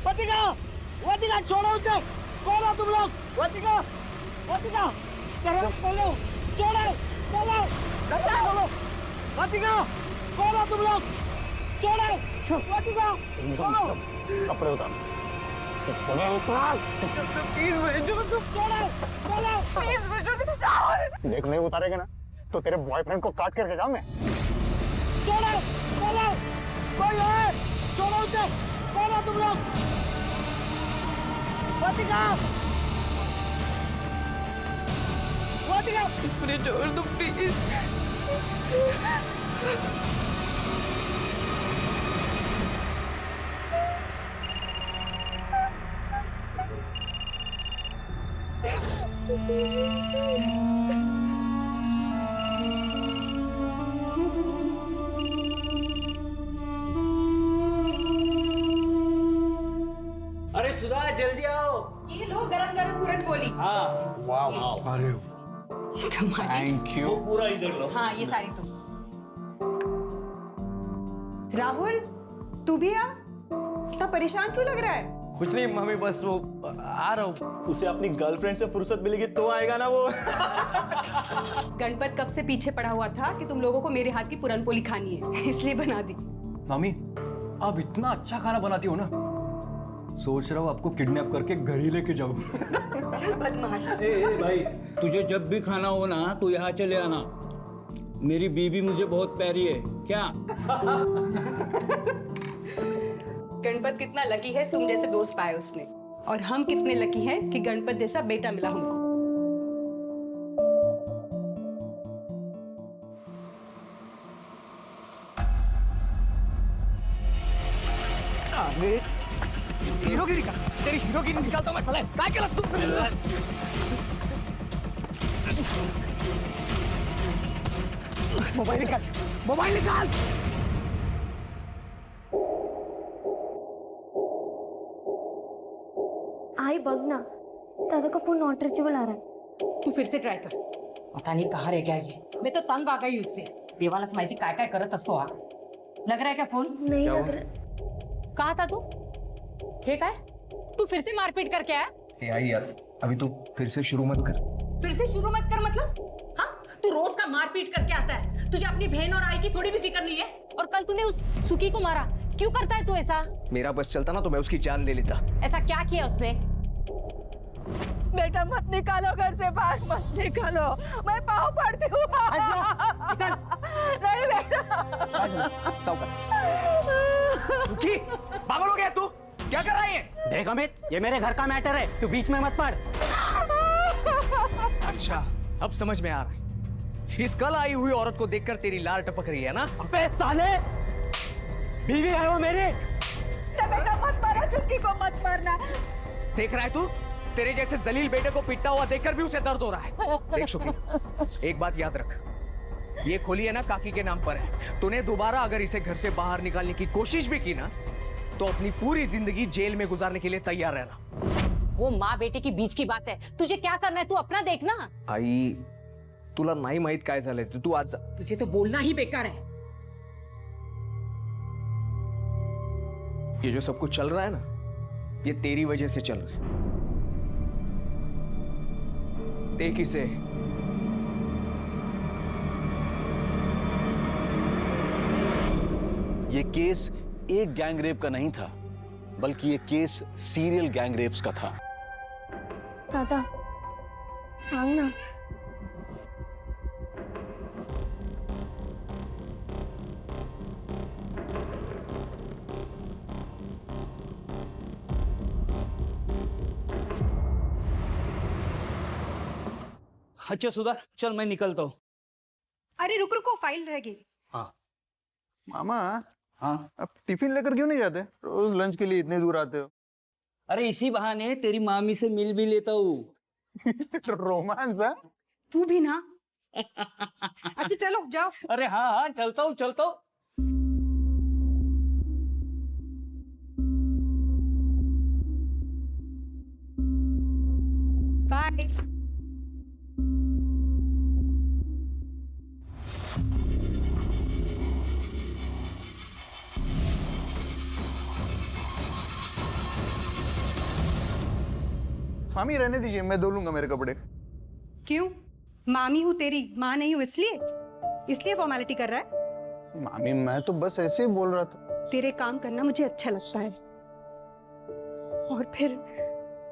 वतिका, वतिका छोड़ो उसे। कौन हो तुम लोग? वतिका, वतिका, चलो बोलो, छोड़ो, बोलो, बोलो, वतिका, कौन हो तुम लोग? छोड़ो, वतिका, बोलो। कपड़े उतार। प्लीज भेजो, छोड़ो, बोलो, प्लीज भेजो। देख नहीं उतारेगा ना तो तेरे बॉयफ्रेंड को काट करके जाऊं मैं। छोड़ो, बोलो, कोई है? छोड़ो उसे। कौन हो तुम लोग? वतिका, वतिका, मुझे छोड़ दो प्लीज। अरे सुधा जल्दी आओ। ये लो गरम गरम पूरन पोली। हाँ वाह, अरे तुम्हारी। Thank you. पूरा इधर लो। हाँ ये सारी तुम। राहुल तू भी आ। इतना परेशान क्यों लग रहा है? कुछ नहीं मम्मी, बस वो आ रहा हूँ। उसे अपनी गर्लफ्रेंड से फुर्सत मिलेगी तो आएगा ना वो। गणपत कब से पीछे पड़ा हुआ था कि तुम लोगों को मेरे हाथ की पूरन पोली खानी है, इसलिए बना दी। मामी आप इतना अच्छा खाना बनाती हो ना, सोच रहा हूँ आपको किडनैप करके घर ही लेके जाऊँ। चल बदमाश। ए भाई, तुझे जब भी खाना हो ना तो यहाँ चले आना। मेरी बीबी मुझे बहुत प्यारी है क्या? गणपत कितना लकी है तुम जैसे दोस्त पाए उसने, और हम कितने लकी हैं कि गणपत जैसा बेटा मिला हमको। हीरोगिरी का तेरी हीरोगिरी निकालता हूँ मैं साले। काय केलं तू? मोबाइल निकाल, मोबाइल निकाल। आई बघ ना, दादा का फोन नॉट रीचेबल आ रहा है। तू फिर से ट्राय कर। पता नहीं कहाँ रह गया ये। मैं तो तंग आ गई उससे। देवालाच माहिती काय काय करत असतो हा। लग रहा है क्या फोन? नहीं लग रहा। कहा था तू? हे काय? तू फिर से मारपीट करके आया? आई यार, अभी तू फिर से शुरू मत कर। फिर से शुरू मत कर मतलब? हाँ, तू रोज का मारपीट करके आता है। तुझे अपनी बहन और आई की थोड़ी भी फिक्र नहीं है। और कल तूने उस सुखी को मारा, क्यों करता है तू ऐसा? मेरा बस चलता ना तो मैं उसकी जान ले लेता। ऐसा क्या किया उसने? बेटा मत निकालो घर से बाहर, मत निकालो, मैं पाँव पड़ती हूँ। नहीं बेटा। सुखी, पागल हो गया तू? क्या कर रहा है? देख अमित, ये मेरे घर का मैटर है, तू बीच में मत पड़। अच्छा, अब समझ में आ रहा है। इस कल आई हुई औरत को देखकर तेरी लार टपक रही है ना? अबे साले, बीवी है वो मेरी। बेटा मत मारो, सुखी को मत मारना। देख रहा है तू? तेरे जैसे जलील बेटे को पिटता हुआ देखकर भी उसे दर्द हो रहा है। देख शुक्री, एक बात याद रख, ये खोली है ना काकी के नाम पर है। तूने दोबारा अगर इसे घर से बाहर निकालने की कोशिश भी की ना तो अपनी पूरी जिंदगी जेल में गुजारने के लिए तैयार रहना। वो माँ बेटे की बीच की बात है, तुझे क्या करना है तू अपना देखना। आई, तुला नाही माहित काय झालंय, तू आज जा। तुझे तो बोलना ही बेकार है। ये जो सब कुछ चल रहा है ना, ये तेरी वजह से चल रहा है। एक ही से ये केस एक गैंग रेप का नहीं था, बल्कि ये केस सीरियल गैंग रेप्स का था। दादा सांग ना। अच्छा सुधा, चल मैं निकलता हूँ। अरे रुक रुको, फाइल रह गई। मामा, हाँ, अब टिफिन लेकर क्यों नहीं जाते? रोज लंच के लिए इतने दूर आते हो। अरे इसी बहाने तेरी मामी से मिल भी लेता हूँ। रोमांस है? तू भी ना। अच्छा चलो जाओ। अरे हाँ हाँ, चलता हूँ चलता हूँ। बाय। मामी रहने दीजिए, मैं धो लूंगा मेरे कपड़े। क्यों? मामी हूँ तेरी, माँ नहीं हूँ, इसलिए फॉर्मेलिटी कर रहा है? मामी मैं तो बस ऐसे ही बोल रहा था। तेरे काम करना मुझे अच्छा लगता है, और फिर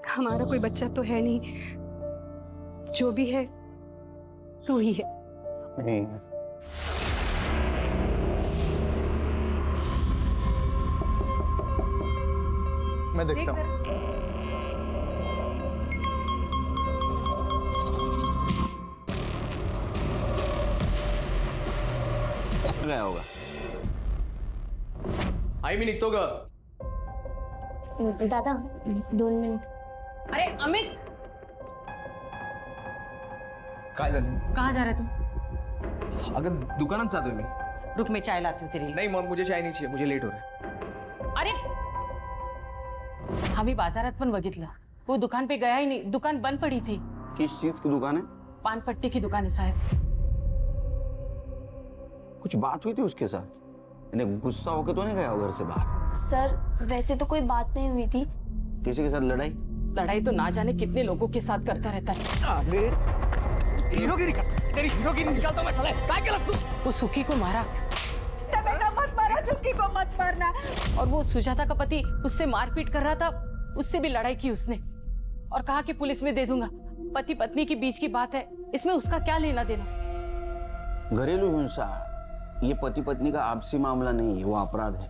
हमारा कोई बच्चा तो है नहीं, जो भी है तू ही है। नहीं मैं देखता हूँ। गया होगा। आई मी निघतो ग. दादा 2 मिनिट. अरे अमित, काय झालं? कहाँ जा रहा है तू? अगं दुकानात जातोय मी. रुक, मैं चाय लाती हूँ तेरे लिए. नहीं मग मुझे चाय नहीं चाहिए, मुझे लेट हो रहा है. अरे आम्ही बाजारात पण बघितलं, वो दुकान पे गया ही नहीं, दुकान बंद पड़ी थी. किस चीज की दुकान है? पान पट्टी की दुकान है साहब. कुछ बात हुई थी उसके साथ? इन्हें गुस्सा होकर तो नहीं गया वो घर से बाहर? सर वैसे तो कोई बात नहीं हुई थी. किसी के साथ लड़ाई? लड़ाई तो ना जाने कितने लोगों के साथ करता रहता है. हीरोगिरी का, तेरी हीरोगिरी निकालता मैं साले. काय केलंस तू? वो सुखी को मारा, मत मारा, सुखी को मत मारना. और वो सुजाता का पति उससे मारपीट कर रहा था, उससे भी लड़ाई की उसने, और कहा कि पुलिस में दे दूंगा. पति पत्नी के बीच की बात है, इसमें उसका क्या लेना देना. घरेलू हिंसा ये पति पत्नी का आपसी मामला नहीं है, वो अपराध है.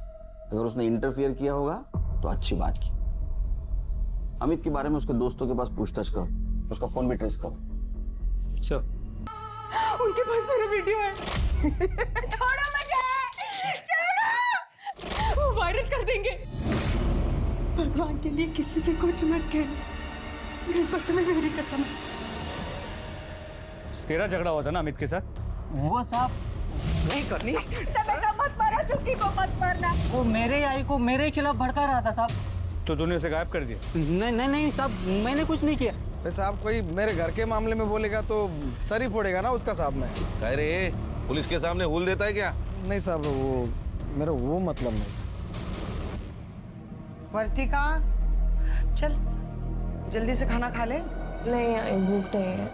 अगर उसने इंटरफियर किया होगा तो अच्छी बात की. अमित के बारे में उसके दोस्तों के पास पूछताछ करो, उसका फोन भी ट्रेस करो. सर उनके पास मेरा वीडियो है. छोड़ो मुझे, छोड़ो. वो वायरल कर देंगे. भगवान के लिए किसी से कुछ मत कहना, गणपत में मेरी कसम है. तेरा झगड़ा हुआ था ना अमित के साथ? वो साहब नहीं करनी. मत मारा, सुखी को मत मारना. वो मेरे आई को मेरे खिलाफ भड़का रहा था साहब. तो तूने उसे गायब कर दिया? नहीं नहीं साहब, मैंने कुछ नहीं किया. साहब कोई मेरे घर के मामले में बोलेगा तो सर ही फोड़ेगा ना उसका साहब में. कह रहे पुलिस के सामने हुल देता है क्या? नहीं साहब, वो मेरा वो मतलब नहीं. वर्तिका चल जल्दी से खाना खा ले. नहीं भूख नहीं है.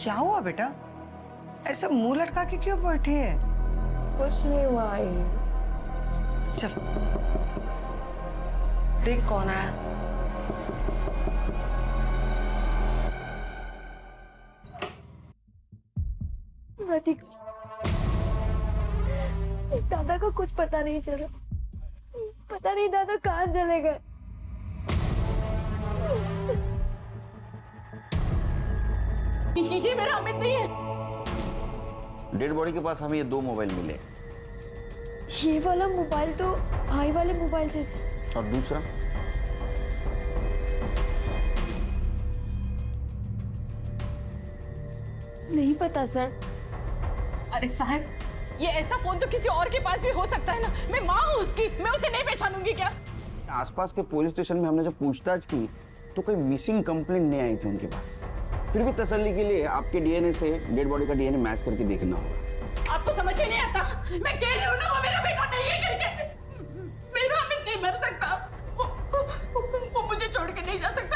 क्या हुआ बेटा, ऐसा मुंह लटका के क्यों बैठी है? कुछ नहीं हुआ. चल देख कौन आया. दादा को कुछ पता नहीं चला. पता नहीं दादा कहाँ चले गए. ये मेरा अमित नहीं है. डेड बॉडी के पास हमें ये 2 मोबाइल मिले. ये वाला मोबाइल तो भाई वाले मोबाइल जैसा. और दूसरा? नहीं पता सर. अरे साहब, ये ऐसा फोन तो किसी और के पास भी हो सकता है ना. मैं माँ हूँ उसकी, मैं उसे नहीं पहचानूंगी क्या? आसपास के पुलिस स्टेशन में हमने जब पूछताछ की तो कोई मिसिंग कंप्लेंट नहीं आई थी उनके पास. फिर भी तसल्ली के लिए आपके डीएनए से डेड बॉडी का डीएनए मैच करके देखना होगा. आपको समझ में नहीं आता? मैं कह रही हूँ ना, वो मेरा बेटा नहीं है करके. मेरा अमित नहीं मर सकता. वो मुझे छोड़ के नहीं जा सकता.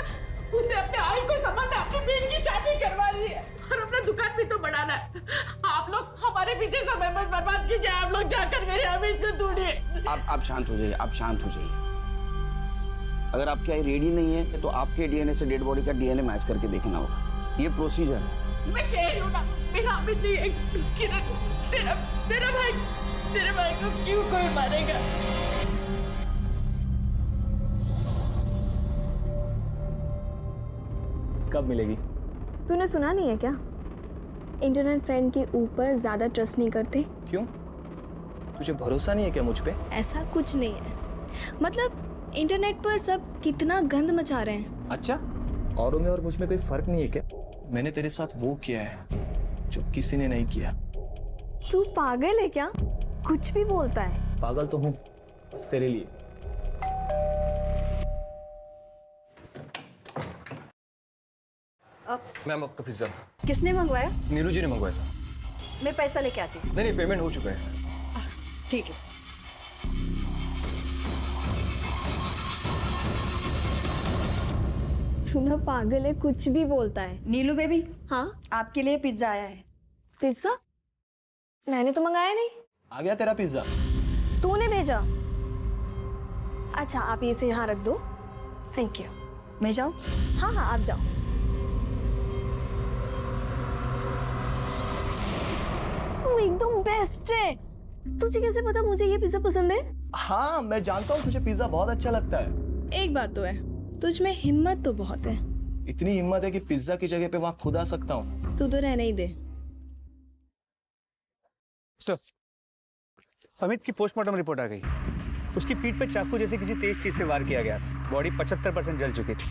उसे अपने आई को संबंध अपनी बहन की शादी करवा ली है, और अपना दुकान भी तो बढ़ाना है. आप लोग हमारे पीछे समय मत बर्बाद कीजिए. आप लोग जाकर मेरे अमित को ढूंढिए. आप शांत हो जाइए, आप शांत हो जाइए. अगर आपकी आई रेडी नहीं है तो आपके डीएनए से डेड बॉडी का डीएनए मैच करके देखना होगा. ये प्रोसीजर है. मैं कह रही हूँ ना, मेरा अमित नहीं है. किरण, तेरा भाई को क्यों कोई मारेगा? कब मिलेगी? तूने सुना नहीं है क्या? इंटरनेट फ्रेंड के ऊपर ज्यादा ट्रस्ट नहीं करते. क्यों? तुझे भरोसा नहीं है क्या मुझ पे? ऐसा कुछ नहीं है. मतलब इंटरनेट पर सब कितना गंद मचा रहे हैं. अच्छा, औरों में और मुझ में कोई फर्क नहीं है क्या? मैंने तेरे साथ वो किया है जो किसी ने नहीं किया. तू पागल है क्या? कुछ भी बोलता है. पागल तो हूँ, बस तेरे लिए. मैम आपका पिज्जा. किसने मंगवाया? नीरू जी ने मंगवाया था. मैं पैसा लेके आती हूँ. नहीं पेमेंट हो चुका है. ठीक है. तू ना पागल है, कुछ भी बोलता है। नीलू बेबी, हाँ आपके लिए पिज्जा आया है। पिज्जा? मैंने तो मंगाया नहीं। आ गया तेरा पिज्जा। तूने भेजा? अच्छा आप इसे यहाँ रख दो, थैंक यू। मैं जाऊँ? हाँ हाँ आप जाओ। तू एकदम बेस्ट है। तुझे कैसे पता मुझे ये पिज्जा पसंद है? हाँ मैं जानता हूँ तुझे पिज्जा बहुत अच्छा लगता है। एक बात तो है, तुझ में हिम्मत तो बहुत है। इतनी हिम्मत है कि पिज्जा की जगह पे वहाँ खुद आ सकता हूँ। तू तो रहने ही दे। सर, अमित की पोस्टमार्टम रिपोर्ट आ गई। उसकी पीठ पे चाकू जैसे किसी तेज चीज से वार किया गया था। बॉडी 75% जल चुकी थी।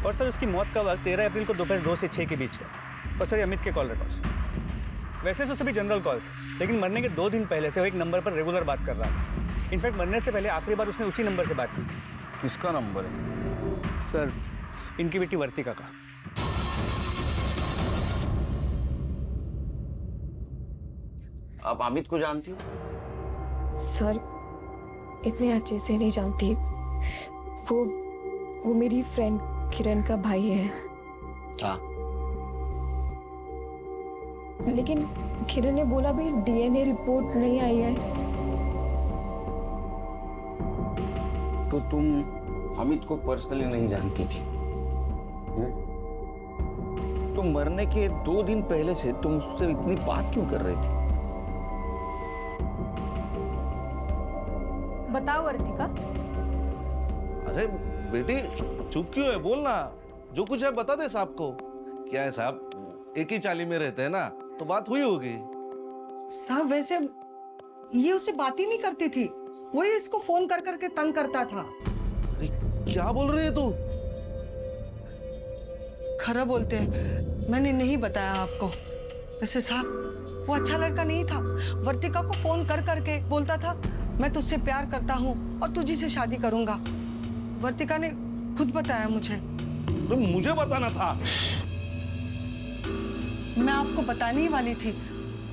और सर उसकी मौत का वक्त 13 अप्रैल को दोपहर 2 से 6 के बीच का। और सर अमित के कॉल रिकॉर्ड्स, वैसे तो सभी जनरल कॉल्स, लेकिन मरने के 2 दिन पहले से वो एक नंबर पर रेगुलर बात कर रहा था। इनफैक्ट मरने से पहले आखिरी बार उसने उसी नंबर से बात की। किसका नंबर है? सर इनकी बेटी वर्तिका का। आप अमित को जानती हो? सर इतने अच्छे से नहीं जानती। वो मेरी फ्रेंड किरण का भाई है। हाँ। लेकिन किरण ने बोला भी डीएनए रिपोर्ट नहीं आई है। तो तुम अमित को पर्सनली नहीं जानती थी? तो मरने के 2 दिन पहले से तुम उससे इतनी बात क्यों कर रही थी? बताओ वर्तिका। अरे बेटी चुप क्यों है, बोलना। जो कुछ है बता दे साहब को। क्या है साहब, एक ही चाली में रहते हैं ना, तो बात हुई होगी। साहब वैसे ये उससे बात ही नहीं करती थी, वही इसको फोन कर करके तंग करता था। अरे क्या बोल रही है तू? खरा बोलते हैं, मैंने नहीं बताया आपको। वैसे साहब वो अच्छा लड़का नहीं था। वर्तिका को फोन कर करके बोलता था मैं तुझसे प्यार करता हूँ और तुझी से शादी करूंगा। वर्तिका ने खुद बताया मुझे। तो मुझे बताना था। मैं आपको बताने ही वाली थी,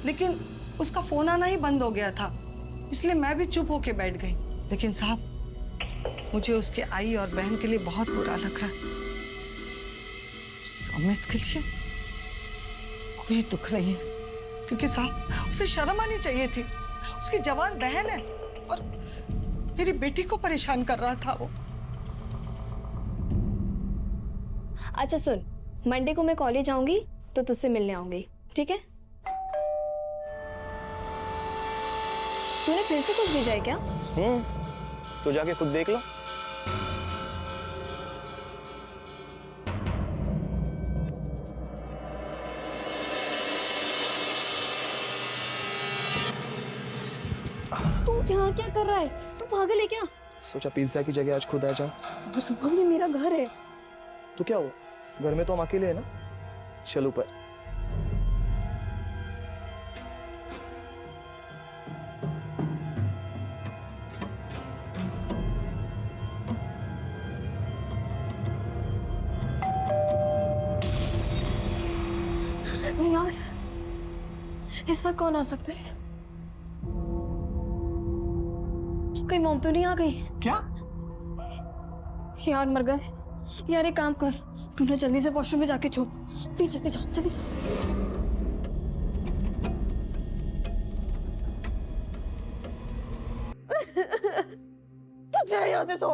लेकिन उसका फोन आना ही बंद हो गया था, इसलिए मैं भी चुप होके बैठ गई। लेकिन साहब मुझे उसके आई और बहन के लिए बहुत बुरा लग रहा है। अमित के लिए कोई दुख नहीं है, क्योंकि साहब उसे शर्म आनी चाहिए थी। उसकी जवान बहन है और मेरी बेटी को परेशान कर रहा था वो। अच्छा सुन, मंडे को मैं कॉलेज आऊंगी तो तुझसे मिलने आऊंगी, ठीक है? तूने फिर से कुछ भेजा है क्या? तो जाके खुद देख लो। तू यहाँ क्या कर रहा है? तू पागल है क्या? सोचा पिज्जा की जगह आज खुद आ जाओ। बस ये मेरा घर है। तो क्या हो, घर में तो हम अकेले हैं ना। चल ऊपर। यार इस वक्त कौन आ सकता है? कहीं मॉम तो नहीं आ गई? क्या यार मर गए। यार एक काम कर, तू ना जल्दी से वॉशरूम में जाके छुप। प्लीज जल्दी जा, जल्दी जा। तू चला यहाँ से, सो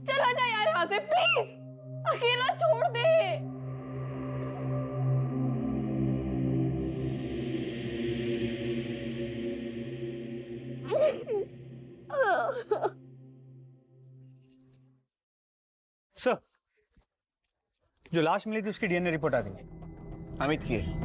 चला जा यार यहाँ से प्लीज। अकेला छोड़ दे। सर जो लाश मिली थी उसकी डीएनए रिपोर्ट आ गई। अमित की है।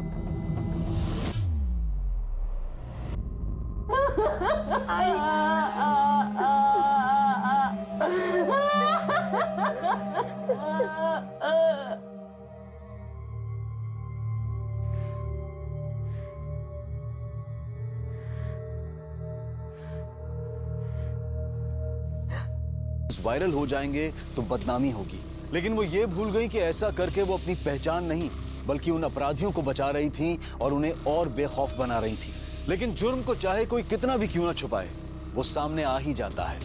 वायरल हो जाएंगे तो बदनामी होगी, लेकिन वो ये भूल गई कि ऐसा करके वो अपनी पहचान नहीं बल्कि उन अपराधियों को बचा रही थी और उन्हें और बेखौफ बना रही थी। लेकिन जुर्म को चाहे कोई कितना भी क्यों ना छुपाए, वो सामने आ ही जाता है।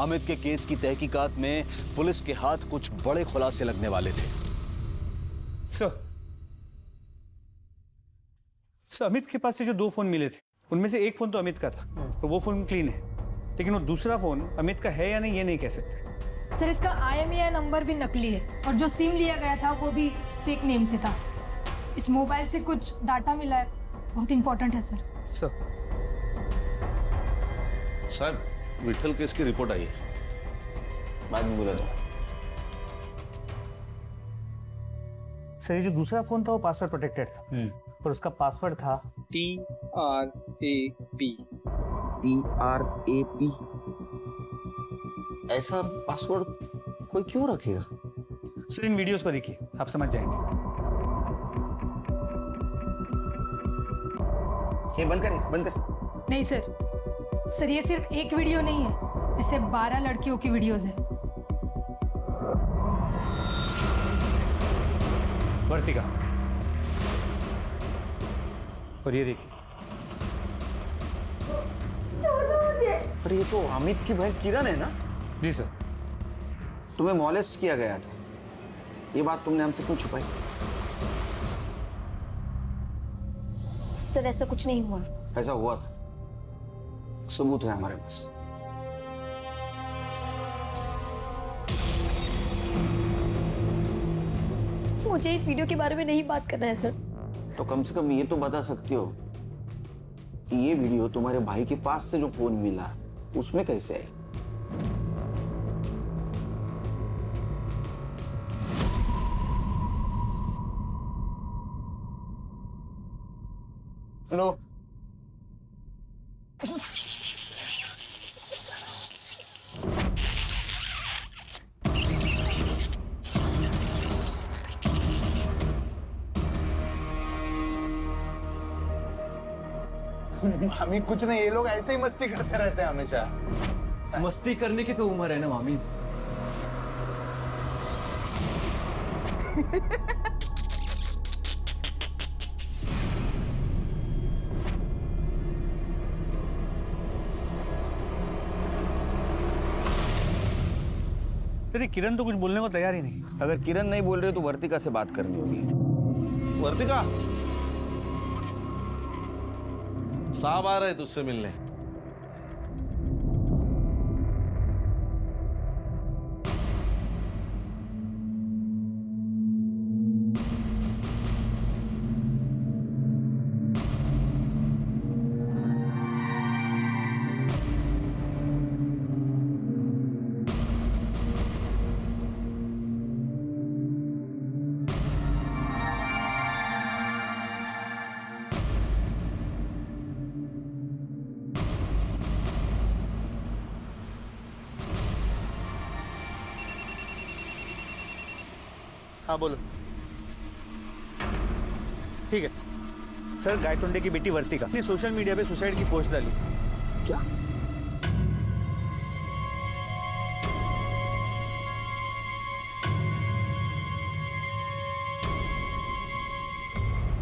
अमित के केस की तहकीकात में पुलिस के हाथ कुछ बड़े खुलासे लगने वाले थे। सर अमित के पास से जो 2 फोन मिले थे उनमें से एक फोन तो अमित का था, तो वो फोन क्लीन है, लेकिन वो दूसरा फोन अमित का है या नहीं ये नहीं कह सकते। सर इसका IMEI नंबर भी नकली है और जो सिम लिया गया था वो भी फेक नेम से था। इस मोबाइल से कुछ डाटा मिला है, बहुत इंपॉर्टेंट है सर। सर विठल केस की रिपोर्ट आई है। बाद में बोला था। सर ये जो दूसरा फोन था वो पासवर्ड प्रोटेक्टेड था, पर उसका पासवर्ड था TRAP। TRAP ऐसा पासवर्ड कोई क्यों रखेगा? सर इन वीडियोस को देखिए, आप समझ जाएंगे। ये बंद कर। नहीं सर ये सिर्फ एक वीडियो नहीं है, ऐसे 12 लड़कियों की वीडियोस है। वर्तिका, और ये देखिए। पर ये तो अमित की बहन किरण है ना? जी सर। तुम्हें मॉलेस्ट किया गया था, ये बात तुमने हमसे क्यों छुपाई? सर ऐसा कुछ नहीं हुआ। ऐसा हुआ था, सबूत है हमारे पास। मुझे इस वीडियो के बारे में नहीं बात करना है सर। तो कम से कम ये तो बता सकती हो कि ये वीडियो तुम्हारे भाई के पास से जो फोन मिला उसमें कैसे आई? हेलो, मामी कुछ नहीं, ये लोग ऐसे ही मस्ती करते रहते हैं हमेशा। मस्ती करने की तो उम्र है ना मामी। सर किरण तो कुछ बोलने को तैयार ही नहीं। अगर किरण नहीं बोल रहे तो वर्तिका से बात करनी होगी। वर्तिका, साहब आ रहे तुझसे मिलने। हाँ बोलो। ठीक है सर, गायतोंडे की बेटी वर्तिका ने सोशल मीडिया पे सुसाइड की पोस्ट डाली। क्या?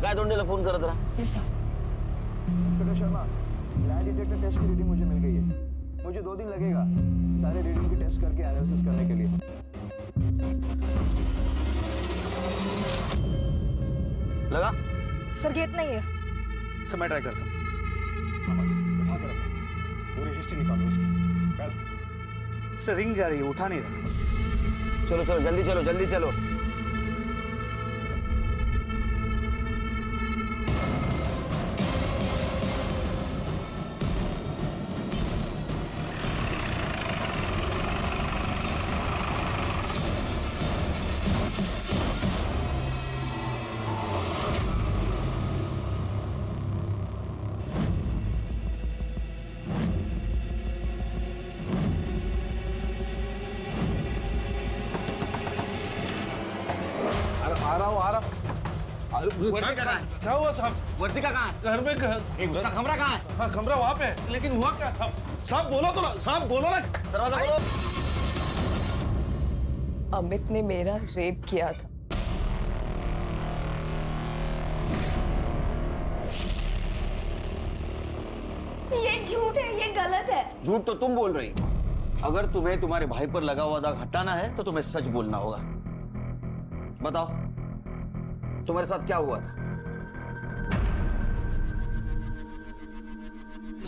गायतोंडेला फोन करत रहा। शर्मा, लाई डिटेक्टर टेस्ट की रीडिंग मुझे मिल गई है। मुझे 2 दिन लगेगा सारे रीडिंग की टेस्ट करके एनालिसिस करने के लिए। लगा? सर गेट नहीं है। सर मैं ट्राई करता हूँ। उठा कर रखो, पूरी हिस्ट्री निकालो इसकी। सर रिंग जा रही है, उठा नहीं रहा। चलो चलो जल्दी चलो, जल्दी चलो। आ रहा। वर्तिका कहाँ है? क्या हुआ साहब? वर्तिका कहाँ है? घर में उसका कमरा कहाँ है? हाँ कमरा वहाँ पे, लेकिन हुआ क्या साहब? साहब बोलो तो ना, साहब बोलो ना। दरवाजा खोलो। अमित ने मेरा रेप किया था। ये झूठ है, ये गलत है। झूठ तो तुम बोल रही हो। अगर तुम्हें तुम्हारे भाई पर लगा हुआ दाग हटाना है तो तुम्हें सच बोलना होगा। बताओ तुम्हारे साथ क्या हुआ था?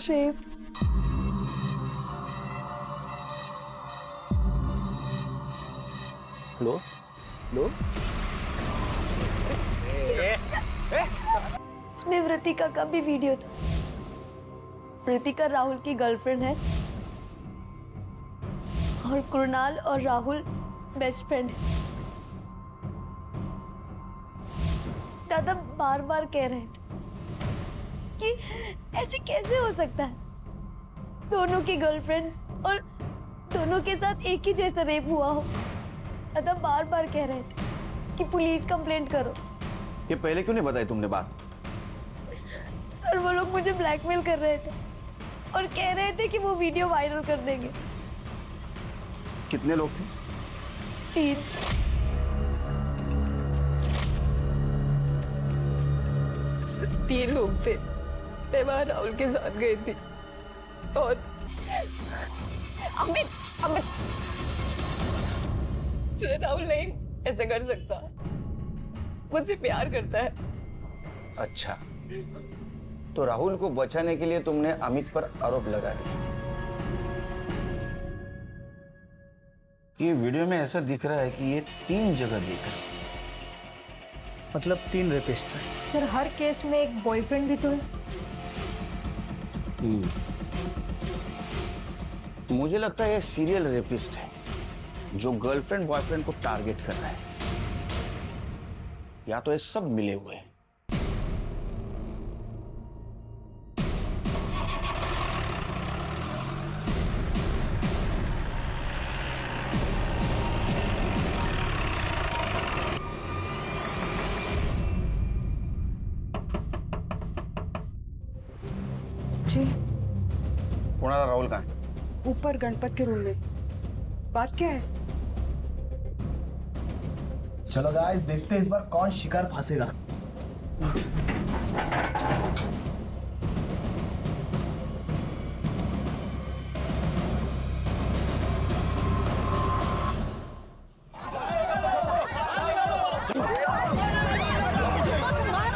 रेप। लो लो उसमें वृतिका का भी वीडियो था। वृतिका राहुल की गर्लफ्रेंड है और कृणाल और राहुल बेस्ट फ्रेंड है। दादा बार बार कह रहे थे कि ऐसे कैसे हो सकता है, दोनों की गर्लफ्रेंड्स और दोनों के साथ एक ही जैसा रेप हुआ हो। दादा बार बार कह रहे थे कि पुलिस कंप्लेंट करो। ये पहले क्यों नहीं बताई तुमने बात? सर वो लोग मुझे ब्लैकमेल कर रहे थे और कह रहे थे कि वो वीडियो वायरल कर देंगे। कितने लोग थे? 3। तीन लोग थे। मैं वहां राहुल के साथ गई थी और अमित राहुल नहीं ऐसा कर सकता, मुझसे प्यार करता है। अच्छा, तो राहुल को बचाने के लिए तुमने अमित पर आरोप लगा दिया। ये वीडियो में ऐसा दिख रहा है कि ये 3 जगह देख रहे हैं। मतलब 3 रेपिस्ट हैं। सर हर केस में एक बॉयफ्रेंड भी तो है। मुझे लगता है ये सीरियल रेपिस्ट है जो गर्लफ्रेंड बॉयफ्रेंड को टारगेट कर रहा है, या तो ये सब मिले हुए हैं। जी कुणाल राहुल कहाँ है? ऊपर गणपत के रूम में। बात क्या है? चलो गाइस देखते हैं इस बार कौन शिकार फंसेगा।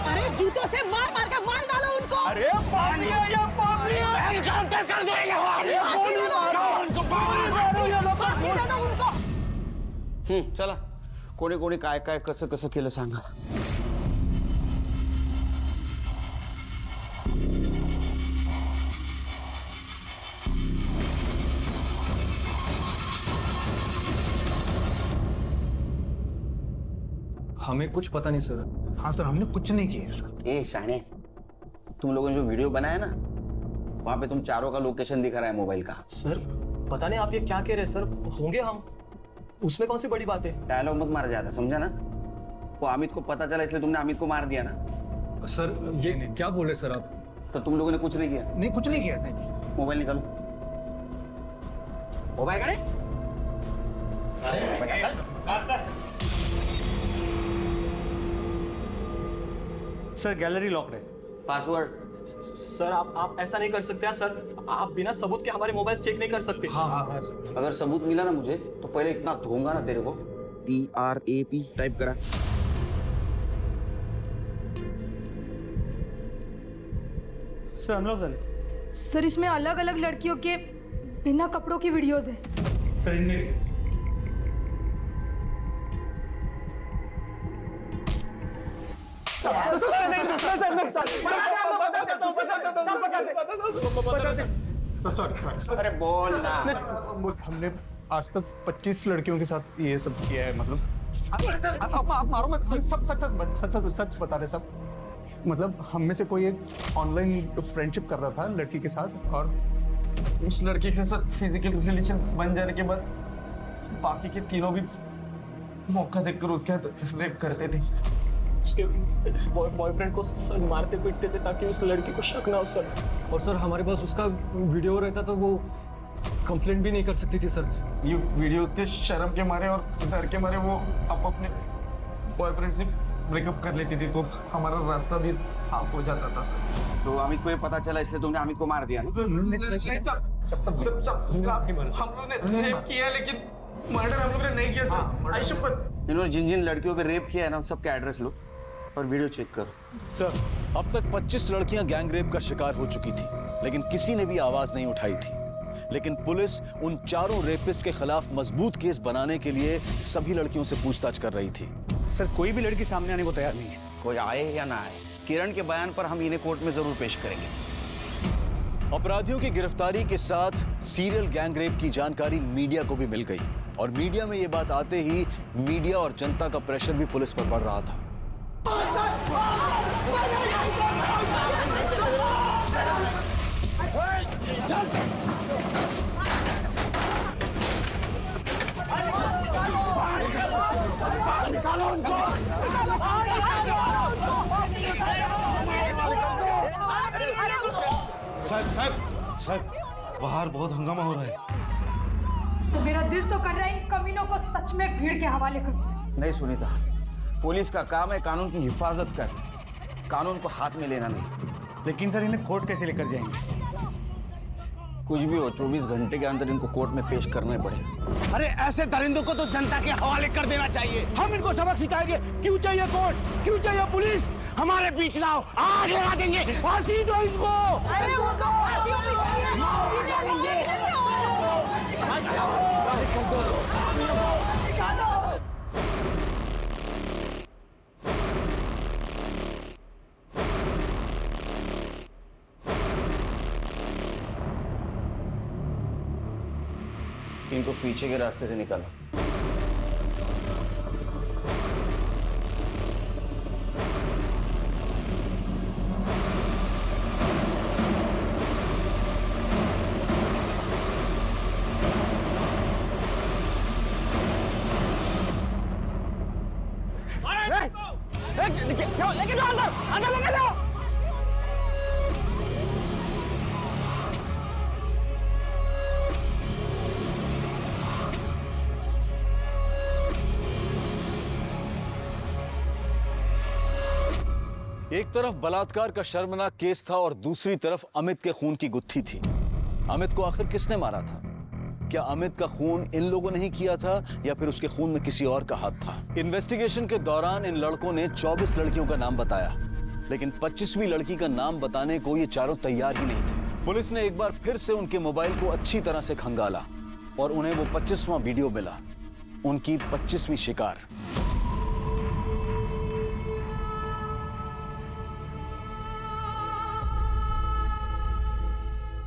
अरे जूतों से मार मार के मार डालो उनको। अरे पागलिया या पागलिया एनकाउंटर कर दो ये। गोली मारो उनको, गोली मारो ये लोग, फांसी दे दो उनको। चला कोणी कोणी काय काय कसं कसं केलं सांगा। हमें कुछ पता नहीं सर। हाँ सर, हमने कुछ नहीं किया सर। ए शाने, तुम लोगों ने जो वीडियो बनाया ना, वहां पे तुम चारों का लोकेशन दिखा रहा है मोबाइल का। सर पता नहीं आप ये क्या कह रहे हैं सर, होंगे हम, उसमें कौन सी बड़ी बात है। डायलॉग मत मार जाता, समझा ना? वो अमित को पता चला इसलिए तुमने अमित को मार दिया ना। सर ये क्या बोले सर आप? तो तुम लोगों ने कुछ नहीं किया? नहीं कुछ नहीं किया सर। मोबाइल निकालो। मोबाइल करे? सर गैलरी लॉक्ड है। पासवर्ड? सर आप ऐसा नहीं कर सकते सर, आप बिना सबूत के हमारे मोबाइल चेक नहीं कर सकते। हाँ सर। अगर सबूत मिला ना मुझे तो पहले इतना धोऊंगा ना तेरे को। TRAP टाइप करा। सर अनलॉक झाले। सर इसमें अलग अलग लड़कियों के बिना कपड़ों की वीडियोस हैं। सर इनमें अरे बोल ना। हमने आज तक 25 लड़कियों के साथ ये सब किया है। मतलब आप मारो मत, सब सच बता रहे सब। मतलब हम में से कोई एक ऑनलाइन फ्रेंडशिप कर रहा था लड़की के साथ, और उस लड़के के साथ फिजिकल रिलेशन बन जाने के बाद बाकी के तीनों भी मौका देखकर उसके साथ रेप करते थे। उसके बॉयफ्रेंड को सर मारते पीटते थे ताकि उस लड़की को शक ना हो सर। और सर हमारे पास उसका वीडियो रहता तो वो कंप्लेंट भी नहीं कर सकती थी सर। ये वीडियो उसके शर्म के मारे और डर के मारे वो अपने बॉयफ्रेंड से ब्रेकअप कर लेती थी तो हमारा रास्ता भी साफ हो जाता था सर। तो अमित को ये पता चला इसलिए तुमने अमित को मार दिया ना? हम लोग ने रेप किया लेकिन मर्डर हम लोग ने नहीं किया सर। आई शपथ। इन्होंने जिन जिन लड़कियों पे रेप किया है ना सबके एड्रेस लो और वीडियो चेक करो। सर, अब तक 25 लड़कियां गैंग रेप का शिकार हो चुकी थी, लेकिन किसी ने भी आवाज नहीं उठाई थी। लेकिन पुलिस उन चारों रेपिस्ट के खिलाफ मजबूत केस बनाने के लिए सभी लड़कियों से पूछताछ कर रही थी। सर, कोई भी लड़की सामने आने को तैयार नहीं है। कोई आए या ना आए, किरण के बयान पर हम इन्हें कोर्ट में जरूर पेश करेंगे। अपराधियों की गिरफ्तारी के साथ सीरियल गैंग रेप की जानकारी मीडिया को भी मिल गई और मीडिया में ये बात आते ही मीडिया और जनता का प्रेशर भी पुलिस पर पड़ रहा था। साहब बाहर बहुत हंगामा हो रहा है। तो मेरा दिल तो कर रहा है इन कमीनों को सच में भीड़ के हवाले कर दूं। नहीं सुनीता, पुलिस का काम है कानून की हिफाजत करना, कानून को हाथ में लेना नहीं। लेकिन सर, इन्हें कोर्ट कैसे लेकर जाएंगे? कुछ भी हो 24 घंटे के अंदर इनको कोर्ट में पेश करना ही पड़ेगा। अरे ऐसे दरिंदों को तो जनता के हवाले कर देना चाहिए। हम इनको सबक सिखाएंगे। क्यों चाहिए कोर्ट, क्यों चाहिए पुलिस? हमारे बीच ना हो, आज लगा देंगे। फांसी दो इनको। अरे वो दो, इनको पीछे के रास्ते से निकालो। लेके जाओ अंदर, अंदर लेके जाओ। एक तरफ बलात्कार का शर्मनाक केस था और दूसरी तरफ अमित के खून की गुत्थी थी। अमित को आखिर किसने मारा था? क्या अमित का खून इन लोगों ने ही किया था या फिर उसके खून में किसी और का हाथ था? इन्वेस्टिगेशन के दौरान इन लड़कों ने 24 लड़कियों का नाम बताया, लेकिन 25वीं लड़की का नाम बताने को ये चारों तैयार ही नहीं थे। पुलिस ने एक बार फिर से उनके मोबाइल को अच्छी तरह से खंगाला और उन्हें वो 25वां वीडियो मिला, उनकी 25वीं शिकार।